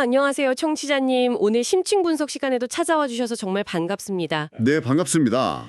안녕하세요, 청취자님. 오늘 심층 분석 시간에도 찾아와 주셔서 정말 반갑습니다. 네, 반갑습니다.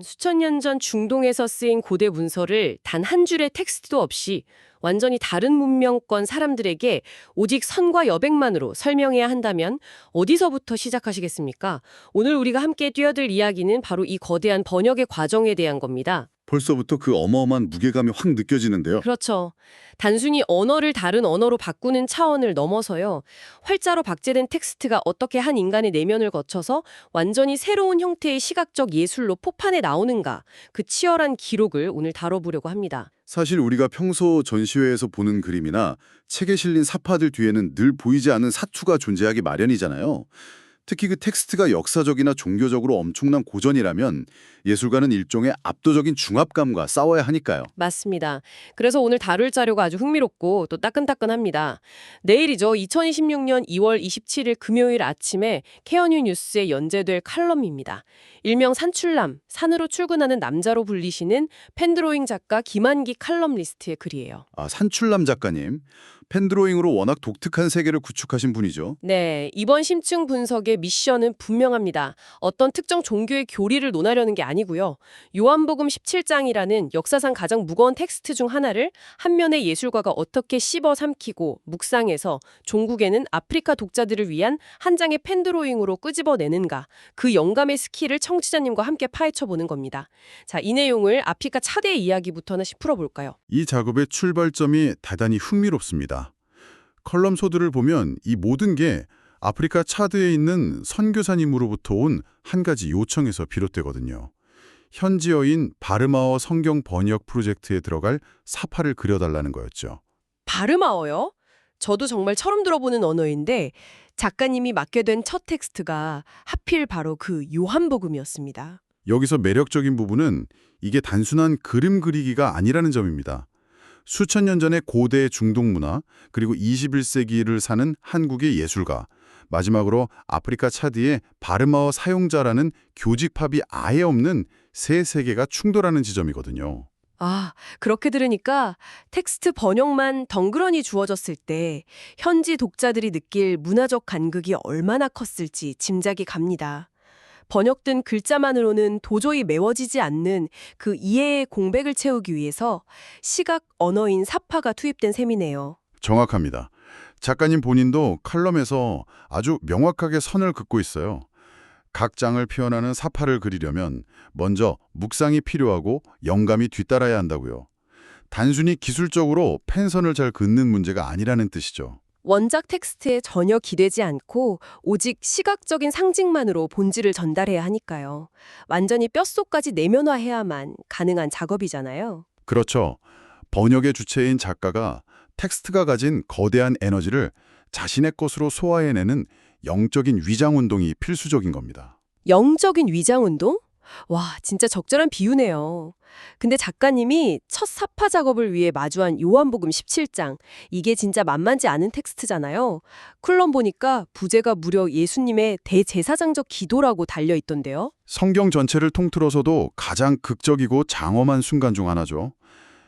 수천 년 전 중동에서 쓰인 고대 문서를 단 한 줄의 텍스트도 없이 완전히 다른 문명권 사람들에게 오직 선과 여백만으로 설명해야 한다면 어디서부터 시작하시겠습니까? 오늘 우리가 함께 뛰어들 이야기는 바로 이 거대한 번역의 과정에 대한 겁니다. 벌써부터 그 어마어마한 무게감이 확 느껴지는데요. 그렇죠. 단순히 언어를 다른 언어로 바꾸는 차원을 넘어서요. 활자로 박제된 텍스트가 어떻게 한 인간의 내면을 거쳐서 완전히 새로운 형태의 시각적 예술로 포판에 나오는가, 그 치열한 기록을 오늘 다뤄보려고 합니다. 사실 우리가 평소 전시회에서 보는 그림이나 책에 실린 사파들 뒤에는 늘 보이지 않은 사투가 존재하기 마련이잖아요. 특히 그 텍스트가 역사적이나 종교적으로 엄청난 고전이라면 예술가는 일종의 압도적인 중압감과 싸워야 하니까요. 맞습니다. 그래서 오늘 다룰 자료가 아주 흥미롭고 또 따끈따끈합니다. 내일이죠. 2026년 2월 27일 금요일 아침에 케어뉴 뉴스에 연재될 칼럼입니다. 일명 산출남, 산으로 출근하는 남자로 불리시는 펜드로잉 작가 김한기 칼럼리스트의 글이에요. 산출남 작가님. 펜드로잉으로 워낙 독특한 세계를 구축하신 분이죠. 네, 이번 심층 분석의 미션은 분명합니다. 어떤 특정 종교의 교리를 논하려는 게 아니고요. 요한복음 17장이라는 역사상 가장 무거운 텍스트 중 하나를 한 면의 예술가가 어떻게 씹어 삼키고 묵상해서 종국에는 아프리카 독자들을 위한 한 장의 펜드로잉으로 끄집어내는가, 그 영감의 스킬을 청취자님과 함께 파헤쳐보는 겁니다. 자, 이 내용을 아프리카 차대 이야기부터 하나씩 풀어볼까요? 이 작업의 출발점이 대단히 흥미롭습니다. 컬럼 소들을 보면 이 모든 게 아프리카 차드에 있는 선교사님으로부터 온 한 가지 요청에서 비롯되거든요. 현지어인 바르마어 성경 번역 프로젝트에 들어갈 사파를 그려달라는 거였죠. 바르마어요? 저도 정말 처음 들어보는 언어인데 작가님이 맡게 된 첫 텍스트가 하필 바로 그 요한복음이었습니다. 여기서 매력적인 부분은 이게 단순한 그림 그리기가 아니라는 점입니다. 수천 년 전의 고대 중동 문화, 그리고 21세기를 사는 한국의 예술가, 마지막으로 아프리카 차드의 바르마어 사용자라는 교직합이 아예 없는 세 세계가 충돌하는 지점이거든요. 아, 그렇게 들으니까 텍스트 번역만 덩그러니 주어졌을 때 현지 독자들이 느낄 문화적 간극이 얼마나 컸을지 짐작이 갑니다. 번역된 글자만으로는 도저히 메워지지 않는 그 이해의 공백을 채우기 위해서 시각 언어인 사파가 투입된 셈이네요. 정확합니다. 작가님 본인도 칼럼에서 아주 명확하게 선을 긋고 있어요. 각 장을 표현하는 사파를 그리려면 먼저 묵상이 필요하고 영감이 뒤따라야 한다고요. 단순히 기술적으로 펜선을 잘 긋는 문제가 아니라는 뜻이죠. 원작 텍스트에 전혀 기대지 않고 오직 시각적인 상징만으로 본질을 전달해야 하니까요. 완전히 뼛속까지 내면화해야만 가능한 작업이잖아요. 그렇죠. 번역의 주체인 작가가 텍스트가 가진 거대한 에너지를 자신의 것으로 소화해내는 영적인 위장운동이 필수적인 겁니다. 영적인 위장운동? 와, 진짜 적절한 비유네요. 근데 작가님이 첫 사파 작업을 위해 마주한 요한복음 17장, 이게 진짜 만만치 않은 텍스트잖아요. 쿨럼 보니까 부제가 무려 예수님의 대제사장적 기도라고 달려있던데요. 성경 전체를 통틀어서도 가장 극적이고 장엄한 순간 중 하나죠.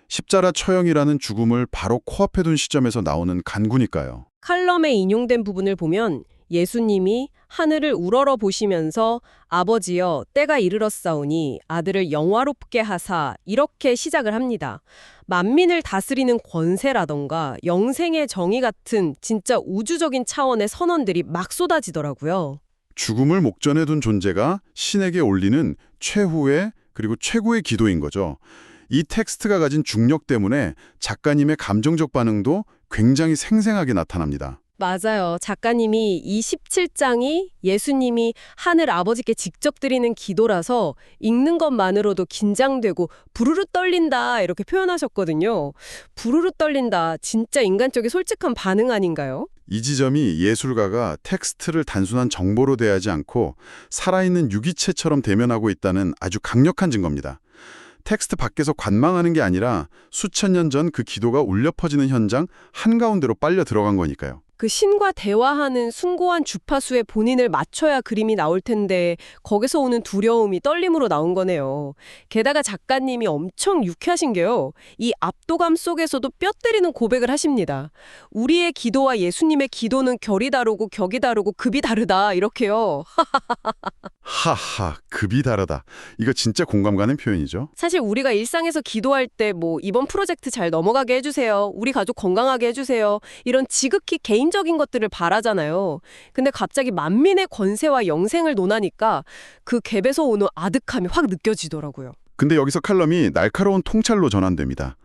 십자가 처형이라는 죽음을 바로 코앞에 둔 시점에서 나오는 간구니까요. 칼럼에 인용된 부분을 보면 예수님이 하늘을 우러러 보시면서 아버지여 때가 이르렀사오니 아들을 영화롭게 하사 이렇게 시작을 합니다. 만민을 다스리는 권세라던가 영생의 정의 같은 진짜 우주적인 차원의 선언들이 막 쏟아지더라고요. 죽음을 목전에 둔 존재가 신에게 올리는 최후의 그리고 최고의 기도인 거죠. 이 텍스트가 가진 중력 때문에 작가님의 감정적 반응도 굉장히 생생하게 나타납니다. 맞아요. 작가님이 이 17장이 예수님이 하늘 아버지께 직접 드리는 기도라서 읽는 것만으로도 긴장되고 부르르 떨린다 이렇게 표현하셨거든요. 부르르 떨린다. 진짜 인간적인 솔직한 반응 아닌가요? 이 지점이 예술가가 텍스트를 단순한 정보로 대하지 않고 살아있는 유기체처럼 대면하고 있다는 아주 강력한 증거입니다. 텍스트 밖에서 관망하는 게 아니라 수천 년 전 그 기도가 울려 퍼지는 현장 한가운데로 빨려 들어간 거니까요. 그 신과 대화하는 숭고한 주파수에 본인을 맞춰야 그림이 나올 텐데 거기서 오는 두려움이 떨림으로 나온 거네요. 게다가 작가님이 엄청 유쾌하신 게요. 이 압도감 속에서도 뼈 때리는 고백을 하십니다. 우리의 기도와 예수님의 기도는 결이 다르고 격이 다르고 급이 다르다 이렇게요. 하하, 급이 다르다. 이거 진짜 공감 가는 표현이죠. 사실 우리가 일상에서 기도할 때 뭐 이번 프로젝트 잘 넘어가게 해주세요. 우리 가족 건강하게 해주세요. 이런 지극히 개인적인 것들을 바라잖아요. 근데 갑자기 만민의 권세와 영생을 논하니까 그 갭에서 오는 아득함이 확 느껴지더라고요. 근데 여기서 칼럼이 날카로운 통찰로 전환됩니다.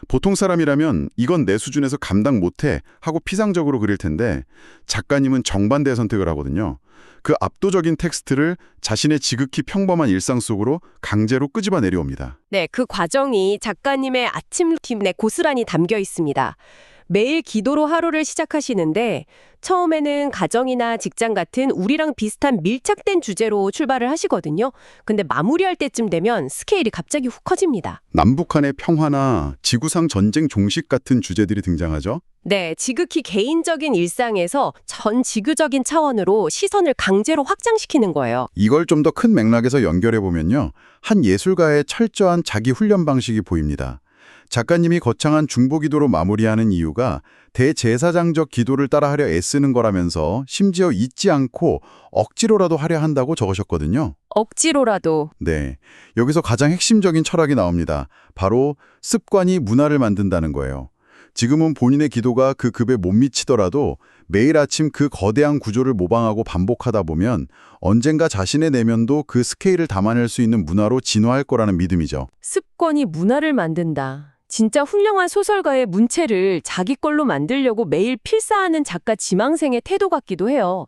보통 사람이라면 이건 내 수준에서 감당 못해 하고 피상적으로 그릴 텐데 작가님은 정반대의 선택을 하거든요. 그 압도적인 텍스트를 자신의 지극히 평범한 일상 속으로 강제로 끄집어 내려옵니다. 네, 그 과정이 작가님의 아침 루틴에 고스란히 담겨 있습니다. 매일 기도로 하루를 시작하시는데 처음에는 가정이나 직장 같은 우리랑 비슷한 밀착된 주제로 출발을 하시거든요. 근데 마무리할 때쯤 되면 스케일이 갑자기 훅 커집니다. 남북한의 평화나 지구상 전쟁 종식 같은 주제들이 등장하죠. 네, 지극히 개인적인 일상에서 전 지구적인 차원으로 시선을 강제로 확장시키는 거예요. 이걸 좀 더 큰 맥락에서 연결해 보면요. 한 예술가의 철저한 자기 훈련 방식이 보입니다. 작가님이 거창한 중보기도로 마무리하는 이유가 대제사장적 기도를 따라하려 애쓰는 거라면서 심지어 잊지 않고 억지로라도 하려 한다고 적으셨거든요. 억지로라도. 네, 여기서 가장 핵심적인 철학이 나옵니다. 바로 습관이 문화를 만든다는 거예요. 지금은 본인의 기도가 그 급에 못 미치더라도 매일 아침 그 거대한 구조를 모방하고 반복하다 보면 언젠가 자신의 내면도 그 스케일을 담아낼 수 있는 문화로 진화할 거라는 믿음이죠. 습관이 문화를 만든다. 진짜 훌륭한 소설가의 문체를 자기 걸로 만들려고 매일 필사하는 작가 지망생의 태도 같기도 해요.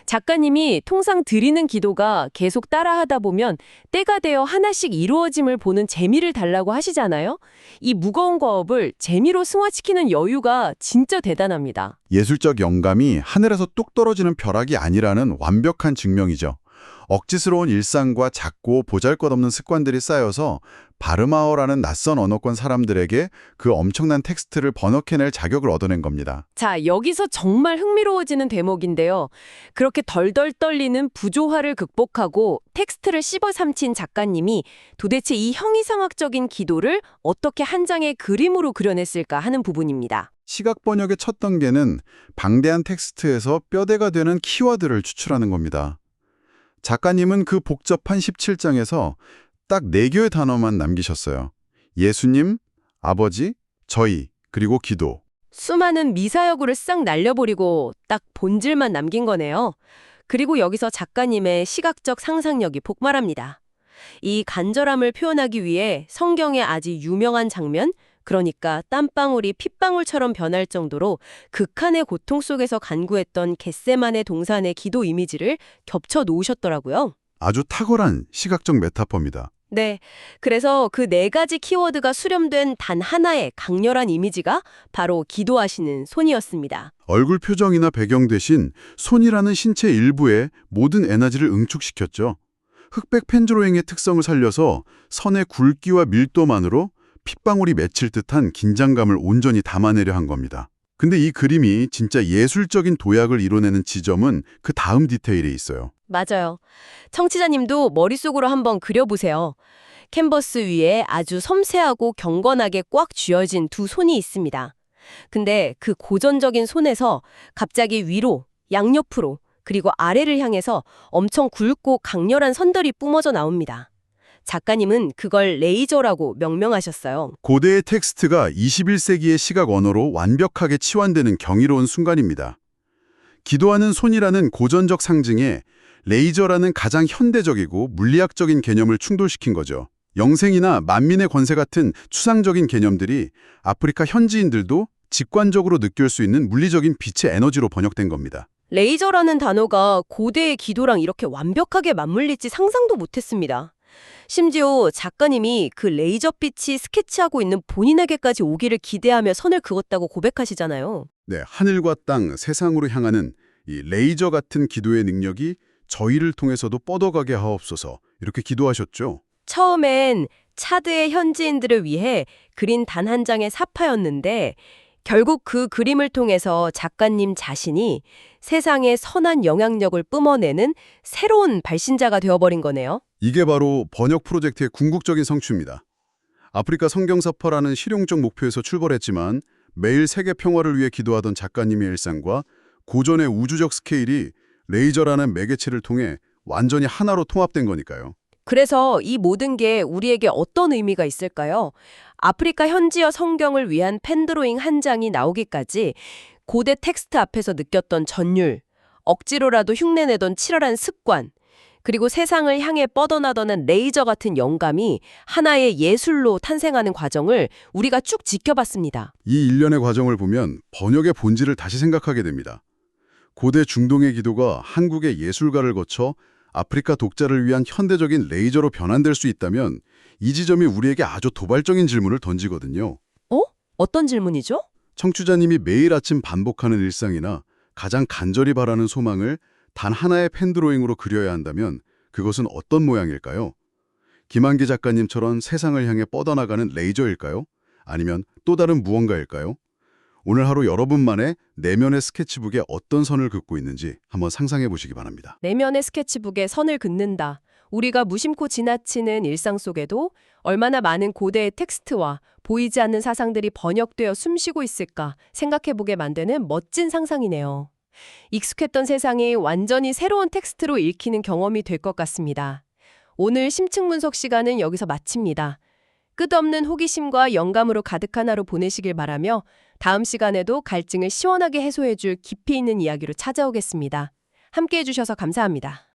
작가님이 통상 드리는 기도가 계속 따라하다 보면 때가 되어 하나씩 이루어짐을 보는 재미를 달라고 하시잖아요. 이 무거운 과업을 재미로 승화시키는 여유가 진짜 대단합니다. 예술적 영감이 하늘에서 뚝 떨어지는 벼락이 아니라는 완벽한 증명이죠. 억지스러운 일상과 작고 보잘것없는 습관들이 쌓여서 바르마어라는 낯선 언어권 사람들에게 그 엄청난 텍스트를 번역해낼 자격을 얻어낸 겁니다. 자, 여기서 정말 흥미로워지는 대목인데요. 그렇게 덜덜 떨리는 부조화를 극복하고 텍스트를 씹어 삼킨 작가님이 도대체 이 형이상학적인 기도를 어떻게 한 장의 그림으로 그려냈을까 하는 부분입니다. 시각 번역의 첫 단계는 방대한 텍스트에서 뼈대가 되는 키워드를 추출하는 겁니다. 작가님은 그 복잡한 17장에서 딱 4개의 단어만 남기셨어요. 예수님, 아버지, 저희, 그리고 기도. 수많은 미사여구를 싹 날려버리고 딱 본질만 남긴 거네요. 그리고 여기서 작가님의 시각적 상상력이 폭발합니다. 이 간절함을 표현하기 위해 성경의 아주 유명한 장면, 그러니까 땀방울이 핏방울처럼 변할 정도로 극한의 고통 속에서 간구했던 겟세마네 동산의 기도 이미지를 겹쳐 놓으셨더라고요. 아주 탁월한 시각적 메타포입니다. 네, 그래서 그 4가지 키워드가 수렴된 단 하나의 강렬한 이미지가 바로 기도하시는 손이었습니다. 얼굴 표정이나 배경 대신 손이라는 신체 일부에 모든 에너지를 응축시켰죠. 흑백 펜드로잉의 특성을 살려서 선의 굵기와 밀도만으로 핏방울이 맺힐 듯한 긴장감을 온전히 담아내려 한 겁니다. 근데 이 그림이 진짜 예술적인 도약을 이뤄내는 지점은 그 다음 디테일에 있어요. 맞아요. 청취자님도 머릿속으로 한번 그려보세요. 캔버스 위에 아주 섬세하고 경건하게 꽉 쥐어진 두 손이 있습니다. 근데 그 고전적인 손에서 갑자기 위로, 양옆으로, 그리고 아래를 향해서 엄청 굵고 강렬한 선들이 뿜어져 나옵니다. 작가님은 그걸 레이저라고 명명하셨어요. 고대의 텍스트가 21세기의 시각 언어로 완벽하게 치환되는 경이로운 순간입니다. 기도하는 손이라는 고전적 상징에 레이저라는 가장 현대적이고 물리학적인 개념을 충돌시킨 거죠. 영생이나 만민의 권세 같은 추상적인 개념들이 아프리카 현지인들도 직관적으로 느낄 수 있는 물리적인 빛의 에너지로 번역된 겁니다. 레이저라는 단어가 고대의 기도랑 이렇게 완벽하게 맞물릴지 상상도 못했습니다. 심지어 작가님이 그 레이저빛이 스케치하고 있는 본인에게까지 오기를 기대하며 선을 그었다고 고백하시잖아요. 네, 하늘과 땅, 세상으로 향하는 이 레이저 같은 기도의 능력이 저희를 통해서도 뻗어가게 하옵소서 이렇게 기도하셨죠. 처음엔 차드의 현지인들을 위해 그린 단 한 장의 사파였는데 결국 그 그림을 통해서 작가님 자신이 세상에 선한 영향력을 뿜어내는 새로운 발신자가 되어버린 거네요. 이게 바로 번역 프로젝트의 궁극적인 성취입니다. 아프리카 성경사파라는 실용적 목표에서 출발했지만 매일 세계 평화를 위해 기도하던 작가님의 일상과 고전의 우주적 스케일이 레이저라는 매개체를 통해 완전히 하나로 통합된 거니까요. 그래서 이 모든 게 우리에게 어떤 의미가 있을까요? 아프리카 현지어 성경을 위한 펜드로잉 한 장이 나오기까지 고대 텍스트 앞에서 느꼈던 전율, 억지로라도 흉내내던 치열한 습관, 그리고 세상을 향해 뻗어나더는 레이저 같은 영감이 하나의 예술로 탄생하는 과정을 우리가 쭉 지켜봤습니다. 이 일련의 과정을 보면 번역의 본질을 다시 생각하게 됩니다. 고대 중동의 기도가 한국의 예술가를 거쳐 아프리카 독자를 위한 현대적인 레이저로 변환될 수 있다면 이 지점이 우리에게 아주 도발적인 질문을 던지거든요. 어떤 질문이죠? 청취자님이 매일 아침 반복하는 일상이나 가장 간절히 바라는 소망을 단 하나의 펜드로잉으로 그려야 한다면 그것은 어떤 모양일까요? 김한기 작가님처럼 세상을 향해 뻗어나가는 레이저일까요? 아니면 또 다른 무언가일까요? 오늘 하루 여러분만의 내면의 스케치북에 어떤 선을 긋고 있는지 한번 상상해 보시기 바랍니다. 내면의 스케치북에 선을 긋는다. 우리가 무심코 지나치는 일상 속에도 얼마나 많은 고대의 텍스트와 보이지 않는 사상들이 번역되어 숨쉬고 있을까 생각해보게 만드는 멋진 상상이네요. 익숙했던 세상이 완전히 새로운 텍스트로 읽히는 경험이 될 것 같습니다. 오늘 심층 분석 시간은 여기서 마칩니다. 끝없는 호기심과 영감으로 가득한 하루 보내시길 바라며 다음 시간에도 갈증을 시원하게 해소해줄 깊이 있는 이야기로 찾아오겠습니다. 함께해 주셔서 감사합니다.